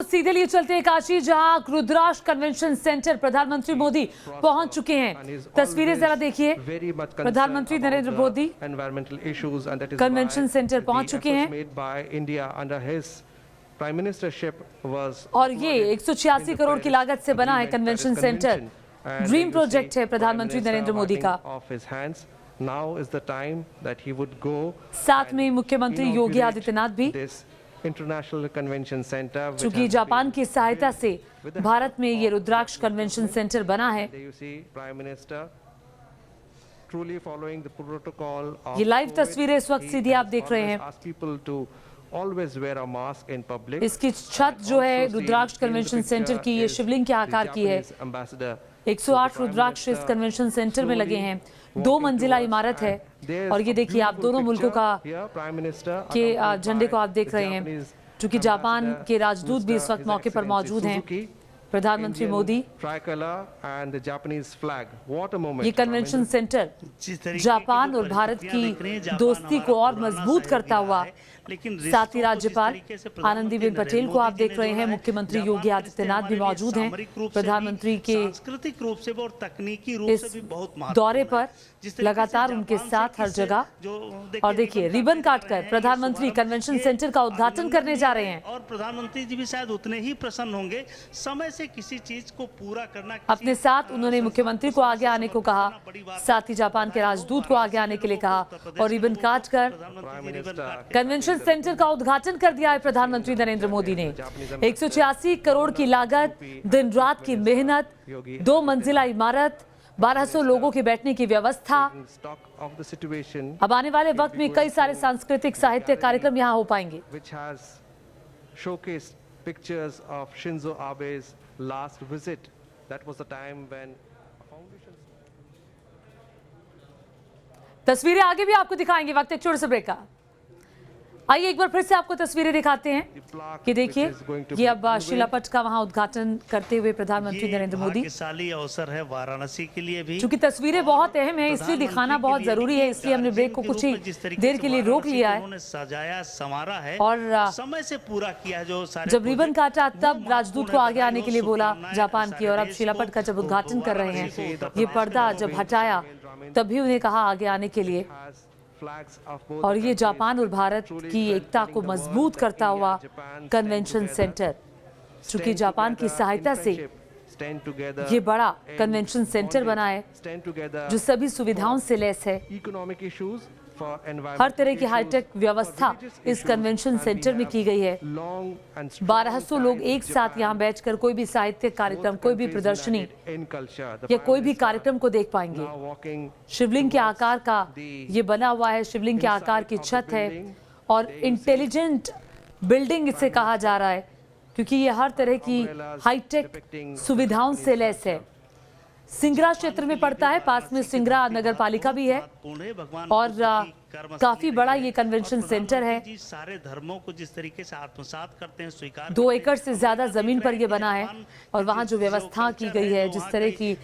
सीधे लिए चलते हैं काशी, जहां रुद्राक्ष कन्वेंशन सेंटर प्रधानमंत्री मोदी पहुंच चुके हैं। तस्वीरें जरा देखिए। प्रधानमंत्री नरेंद्र मोदी कन्वेंशन सेंटर पहुंच चुके हैं और ये 186 करोड़ की लागत से बना है कन्वेंशन सेंटर। ड्रीम प्रोजेक्ट है प्रधानमंत्री नरेंद्र मोदी का। साथ में मुख्यमंत्री योगी आदित्यनाथ भी। इंटरनेशनल कन्वेंशन सेंटर चूंकि जापान की सहायता से भारत में ये रुद्राक्ष कन्वेंशन सेंटर बना है। ये लाइव तस्वीरें इस वक्त सीधी आप देख रहे हैं। इसकी छत जो है रुद्राक्ष कन्वेंशन सेंटर की, ये शिवलिंग के आकार की है। 108 रुद्राक्ष इस कन्वेंशन सेंटर में लगे हैं। 2 मंजिला इमारत है और ये देखिए आप दोनों मुल्कों का के झंडे को आप देख रहे हैं। चूंकि जापान के राजदूत भी इस वक्त मौके पर मौजूद हैं। प्रधानमंत्री मोदी। ये कन्वेंशन सेंटर जापान और भारत की दोस्ती को और मजबूत करता हुआ, साथ ही राज्यपाल आनंदीबेन पटेल को आप देख रहे हैं। मुख्यमंत्री योगी आदित्यनाथ भी मौजूद हैं प्रधानमंत्री के सांस्कृतिक रूप से और तकनीकी रूप से भी बहुत दौरे पर, लगातार उनके साथ हर जगह। और देखिए रिबन काटकर प्रधानमंत्री कन्वेंशन सेंटर का उद्घाटन करने जा रहे हैं। और प्रधानमंत्री जी भी शायद उतने ही प्रसन्न होंगे। समय से किसी चीज को पूरा करना। अपने साथ उन्होंने मुख्यमंत्री को आगे आने को कहा, साथ ही जापान के राजदूत को आगे आने के लिए कहा और रिबन काटकर कन्वेंशन सेंटर का उद्घाटन कर दिया है प्रधानमंत्री नरेंद्र मोदी ने। 186 करोड़ की लागत, दिन रात की मेहनत, 2 मंजिला इमारत, 1200 लोगों के बैठने की व्यवस्था। अब आने वाले वक्त में कई सारे सांस्कृतिक साहित्य कार्यक्रम यहाँ हो पाएंगे। Pictures of Shinzo Abe's last visit. That was the time when तस्वीरें आगे भी आपको दिखाएंगे। वक्त एक छोटे से ब्रेक का। आइए एक बार फिर से आपको तस्वीरें दिखाते हैं कि देखिए ये अब शिलापट का वहां उद्घाटन करते हुए प्रधानमंत्री नरेंद्र मोदी। भाग्यशाली अवसर है वाराणसी के लिए भी। चूंकि तस्वीरें बहुत अहम है, इसलिए दिखाना बहुत जरूरी है, इसलिए हमने ब्रेक को कुछ ही देर के लिए रोक लिया है। उन्होंने सजाया संवारा है और समय से पूरा किया। जो जब रिबन काटा तब राजदूत को आगे आने के लिए बोला जापान की, और अब शिलापट का जब उद्घाटन कर रहे हैं, ये पर्दा जब हटाया तभी उन्हें कहा आगे आने के लिए। और ये जापान और भारत की एकता को मजबूत करता हुआ कन्वेंशन सेंटर, चूंकि जापान की सहायता से ये बड़ा कन्वेंशन सेंटर बना है जो सभी सुविधाओं से लैस है। हर तरह की हाईटेक व्यवस्था इस कन्वेंशन सेंटर में की गई है। 1200 लोग एक साथ यहाँ बैठकर कोई भी साहित्यिक कार्यक्रम, कोई भी प्रदर्शनी या कोई भी कार्यक्रम को देख पाएंगे। शिवलिंग के आकार का ये बना हुआ है, शिवलिंग के आकार की छत है और इंटेलिजेंट बिल्डिंग इसे कहा जा रहा है क्योंकि ये हर तरह की हाईटेक सुविधाओं से लैस है। सिंगरा क्षेत्र में पड़ता है, पास में सिंगरा नगर पालिका भी है और काफी बड़ा ये कन्वेंशन सेंटर है। सारे धर्मों को जिस तरीके से आत्मसात करते हैं, स्वीकार 2 एकड़ से ज्यादा जमीन पर ये बना है और वहाँ जो व्यवस्था की गई है, जिस तरह की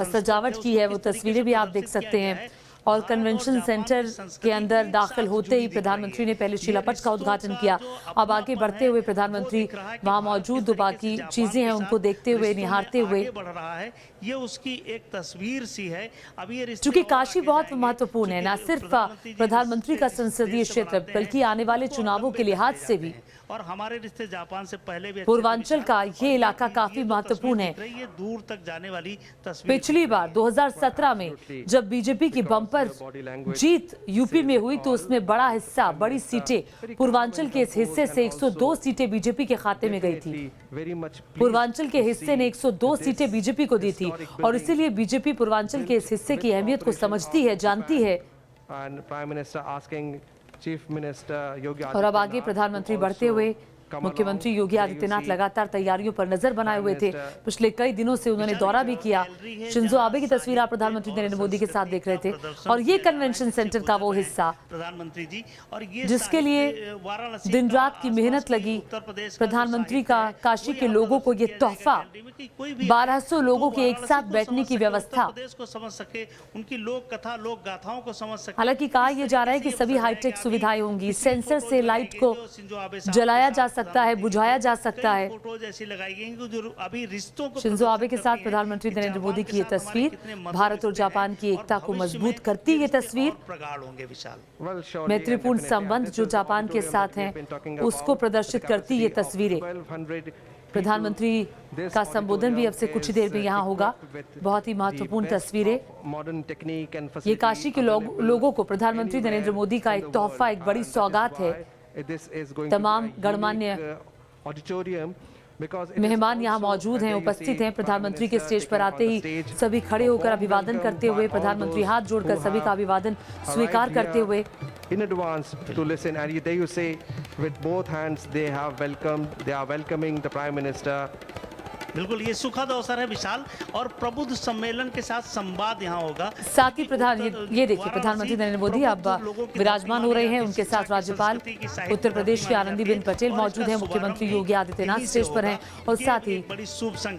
सजावट की है, वो तस्वीरें भी आप देख सकते हैं। और कन्वेंशन सेंटर के अंदर दाखिल होते ही प्रधानमंत्री ने पहले शिलापट का उद्घाटन किया। अब आगे बढ़ते हुए प्रधानमंत्री वहां मौजूद जो बाकी चीजें हैं उनको देखते हुए, निहारते हुए बढ़ रहा है। ये उसकी एक तस्वीर सी है। अब ये चूंकि काशी बहुत महत्वपूर्ण है, न सिर्फ प्रधानमंत्री का संसदीय क्षेत्र बल्कि आने वाले चुनावों के लिहाज से भी। और हमारे रिश्ते जापान से पहले भी पूर्वांचल का ये इलाका काफी महत्वपूर्ण है। ये दूर तक जाने वाली तस्वीर। पिछली बार 2017 में जब बीजेपी की बम्पर जीत यूपी में हुई तो उसमें बड़ा हिस्सा, बड़ी सीटें पूर्वांचल के इस हिस्से से 102 सीटें बीजेपी के खाते में गई थी। पूर्वांचल के हिस्से ने 102 सीटें बीजेपी को दी थी और इसीलिए बीजेपी पूर्वांचल के इस हिस्से की अहमियत को समझती है, जानती है। और अब आगे प्रधानमंत्री बढ़ते हुए, मुख्यमंत्री योगी आदित्यनाथ लगातार तैयारियों पर नजर बनाए हुए थे। पिछले कई दिनों से उन्होंने दौरा भी किया। शिंजो आबे की तस्वीर आप प्रधानमंत्री नरेंद्र मोदी के साथ देख रहे थे और ये कन्वेंशन सेंटर का वो हिस्सा प्रधानमंत्री जी और ये जिसके लिए दिन रात की मेहनत लगी। प्रधानमंत्री का काशी के लोगों को ये तोहफा ताकि कोई भी 1200 लोगों के एक वाराणसी साथ को बैठने समझ की सके, व्यवस्था। उत्तर प्रदेश को समझ सके, उनकी लोक कथा लोक गाथाओं को समझ सके। हालांकि कहा यह जा रहा है कि सभी हाईटेक सुविधाएं होंगी, सेंसर से लाइट को जलाया जा सकता है, बुझाया जा सकता है। फोटोज ऐसी लगाई गई हैं जो अभी रिश्तों को शिंजो आबे के प्रदर्शित साथ करती हैं प्रधानमंत्री कि नरेंद्र मोदी की ये जापान के साथ तस्वीर हमारे कितने मधुर भारत और रिश्ते जापान हैं की एकता को भविष्य मजबूत में करती ये रिश्ते तस्वीर। और प्रगाढ़ होंगे विशाल। Well, surely and मैत्रीपूर्ण definitely, and संबंध this जो is the जापान के auditorium साथ that we हैं have been talking उसको about, प्रदर्शित the करती ये capacity of तस्वीरें। 1200 प्रधानमंत्री This का संबोधन भी अब से कुछ ही देर में यहाँ होगा। equipped with बहुत ही the महत्वपूर्ण best तस्वीरें। of modern technique and ये facility काशी के available लोगों को प्रधानमंत्री anywhere नरेंद्र मोदी का in एक the तोहफा, world. एक बड़ी And that is सौगात है। why this is going to be तमाम a unique, गणमान्य auditorium because it is मेहमान यहाँ also, मौजूद हैं, as you उपस्थित see, हैं। प्रधानमंत्री के Prime स्टेज पर Minister आते ही taking on the सभी stage, खड़े a होकर warm अभिवादन welcome करते by हुए, all प्रधानमंत्री those हाथ जोड़कर who सभी का have अभिवादन arrived स्वीकार करते here हुए in advance to listen, and there you say with both hands they are welcoming the Prime Minister. बिल्कुल ये सुखद अवसर है विशाल, और प्रबुद्ध सम्मेलन के साथ संवाद यहाँ होगा। साथ ही ये देखिए प्रधानमंत्री नरेंद्र मोदी अब विराजमान हो रहे हैं, उनके साथ राज्यपाल उत्तर प्रदेश की आनंदीबेन पटेल मौजूद हैं, मुख्यमंत्री योगी आदित्यनाथ स्टेज पर हैं और साथ ही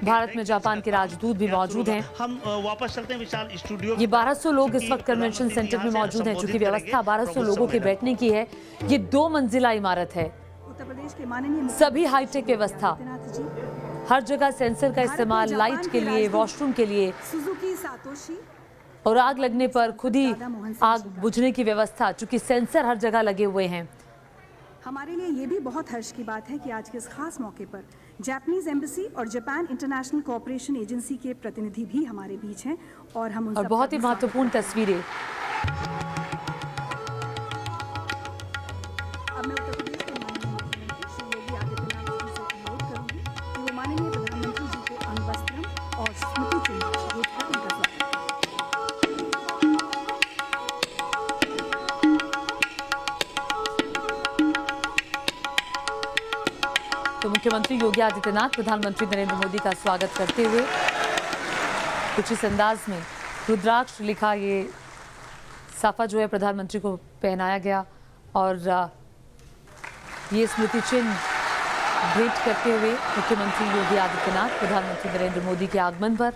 भारत में जापान के राजदूत भी मौजूद हैं। हम वापस चलते हैं विशाल स्टूडियो। ये 1200 लोग इस वक्त कन्वेंशन सेंटर में मौजूद हैं, चूंकि व्यवस्था 1200 लोगों के बैठने की है। ये 2 मंजिला इमारत है, उत्तर प्रदेश के माननीय सभी हाईटेक व्यवस्था, आदित्यनाथ जी, हर जगह सेंसर का इस्तेमाल, लाइट के लिए, वॉशरूम के लिए, सुजुकी सातोशी, और आग लगने पर खुद ही आग बुझने की व्यवस्था, चूंकि सेंसर हर जगह लगे हुए हैं। हमारे लिए ये भी बहुत हर्ष की बात है कि आज के इस खास मौके पर जापानीज एम्बेसी और जापान इंटरनेशनल कोऑपरेशन एजेंसी के प्रतिनिधि भी हमारे बीच हैं और हम उन और सब बहुत का ही भी महत्वपूर्ण तस्वीरें। अब मैं उत्तर प्रदेश के माननीय मुख्यमंत्री श्री योगी आदित्यनाथ जी से अनुरोध करूंगी कि वो माननीय प्रधानमंत्री जी को अंगवस्त्रम और स्मृति चिन्ह भेंट कर उनका स्वागत करें। तो मुख्यमंत्री योगी आदित्यनाथ प्रधानमंत्री नरेंद्र मोदी का स्वागत करते हुए कुछ इस अंदाज में रुद्राक्ष लिखा ये साफा जो है प्रधानमंत्री को पहनाया गया और ये स्मृति चिन्ह भेंट करते हुए मुख्यमंत्री योगी आदित्यनाथ प्रधानमंत्री नरेंद्र मोदी के आगमन पर